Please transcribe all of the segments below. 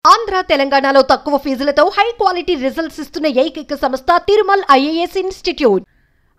ఆంధ్ర తెలంగాణలో తక్కువ ఫీజులతో high quality results ఇస్తున్న ఏకైక సంస్థ తిరుమల్ ఐఏఎస్ ఇన్స్టిట్యూట్.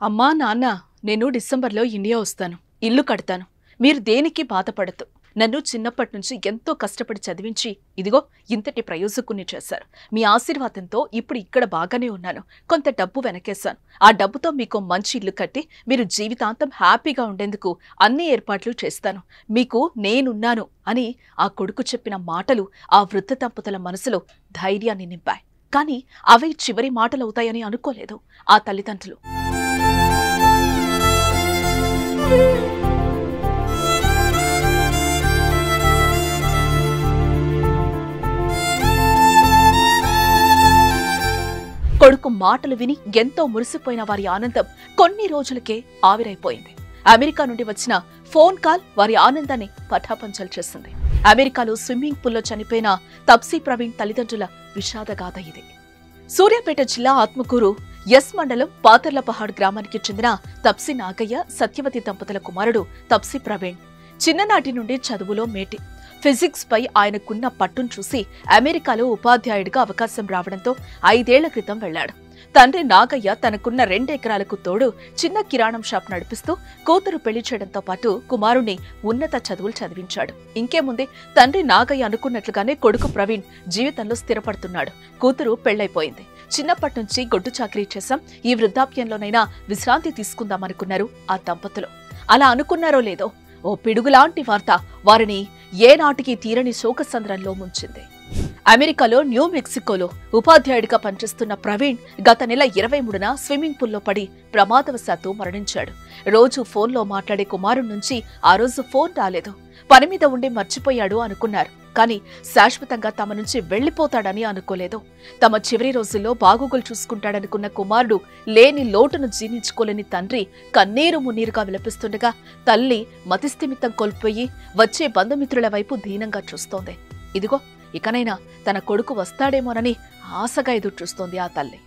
అమ్మా నాన్న, నేను డిసెంబర్లో ఇండియా వస్తాను. ఇల్లు కడతాను. మీరు దేనికి బాధపడద్దు. నన్ను చిన్నప్పటి నుంచి ఎంతో కష్టపడి చదివించి ఇదిగో ఇంతటి ప్రయోజకుని చేశారు. మీ ఆశీర్వాదంతో ఇప్పుడు ఇక్కడ బాగానే ఉన్నాను. కొంత డబ్బు వెనకేశాను. ఆ డబ్బుతో మీకు మంచి ఇల్లు కట్టి మీరు జీవితాంతం హ్యాపీగా ఉండేందుకు అన్ని ఏర్పాట్లు చేస్తాను. మీకు నేనున్నాను అని ఆ కొడుకు చెప్పిన మాటలు ఆ వృద్ధ దంపతుల మనసులో ధైర్యాన్ని నింపాయి. కానీ అవే చివరి మాటలవుతాయని అనుకోలేదు ఆ తల్లిదండ్రులు. కొడుకు మాటలు విని ఎంతో మురిసిపోయిన వారి ఆనందం కొన్ని రోజులకే ఆవిరైపోయింది. అమెరికా నుండి వచ్చిన ఫోన్ కాల్ వారి ఆనందాన్ని పటాపంచలు చేసింది. అమెరికాలో స్విమ్మింగ్ పూల్లో చనిపోయిన తప్సీ ప్రవీణ్ తల్లిదండ్రుల విషాదగాథ ఇది. సూర్యాపేట జిల్లా ఆత్మకూరు ఎస్ మండలం పాతర్లపహాడ్ గ్రామానికి చెందిన తప్సీ నాగయ్య, సత్యవతి దంపతుల కుమారుడు తప్సీ ప్రవీణ్. చిన్ననాటి నుండి చదువులో మేటి. ఫిజిక్స్ పై ఆయనకున్న పట్టును చూసి అమెరికాలో ఉపాధ్యాయుడిగా అవకాశం రావడంతో 5 ఏళ్ల క్రితం వెళ్లాడు. తండ్రి నాగయ్య తనకున్న 2 ఎకరాలకు తోడు చిన్న కిరాణం షాప్ నడిపిస్తూ కూతురు పెళ్లి చేయడంతో పాటు కుమారుణ్ణి ఉన్నత చదువులు చదివించాడు. ఇంకేముంది, తండ్రి నాగయ్య అనుకున్నట్లుగానే కొడుకు ప్రవీణ్ జీవితంలో స్థిరపడుతున్నాడు. కూతురు పెళ్లైపోయింది. చిన్నప్పటి నుంచి గొడ్డు చాకరీ చేశాం, ఈ వృద్ధాప్యంలోనైనా విశ్రాంతి తీసుకుందామనుకున్నారు ఆ దంపతులు. అలా అనుకున్నారో లేదో ఓ పిడుగులాంటి వార్త వారిని ఏనాటికి తీరని శోకసంద్రంలో ముంచింది. అమెరికాలో న్యూ మెక్సికోలో ఉపాధ్యాయుడిగా పనిచేస్తున్న ప్రవీణ్ గత నెల 23న స్విమ్మింగ్ పూల్లో పడి ప్రమాదవశాత్తు మరణించాడు. రోజు ఫోన్లో మాట్లాడే కుమారుడి నుంచి ఆ రోజు ఫోన్ రాలేదు. పని మీద ఉండి మర్చిపోయాడు అనుకున్నారు. కానీ శాశ్వతంగా తమ నుంచి వెళ్లిపోతాడని అనుకోలేదు. తమ చివరి రోజుల్లో బాగోగులు చూసుకుంటాడనుకున్న కుమారుడు లేని లోటును జీర్ణించుకోలేని తండ్రి కన్నీరు మున్నీరుగా విలపిస్తుండగా తల్లి మతిస్థిమితం కోల్పోయి వచ్చే బంధుమిత్రుల వైపు దీనంగా చూస్తోంది. ఇదిగో ఇకనైనా తన కొడుకు వస్తాడేమోనని ఆశగా ఎదురుచూస్తోంది ఆ తల్లి.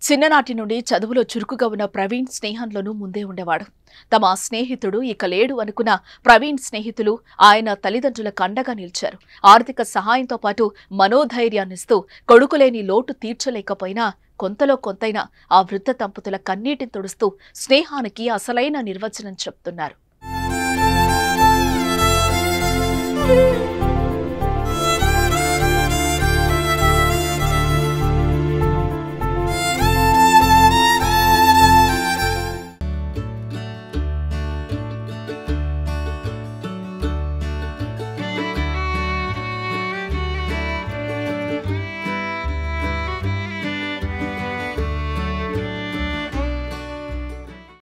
చిన్ననాటి నుండి చదువులో చురుకుగా ఉన్న ప్రవీణ్ స్నేహంలోనూ ముందే ఉండేవాడు. తమ స్నేహితుడు ఇక లేడు అనుకున్న ప్రవీణ్ స్నేహితులు ఆయన తల్లిదండ్రులకు అండగా నిలిచారు. ఆర్థిక సహాయంతో పాటు మనోధైర్యాన్నిస్తూ కొడుకులేని లోటు తీర్చలేకపోయినా కొంతలో కొంతైనా ఆ వృద్ధ దంపతుల కన్నీటిని తుడుస్తూ స్నేహానికి అసలైన నిర్వచనం చెప్తున్నారు.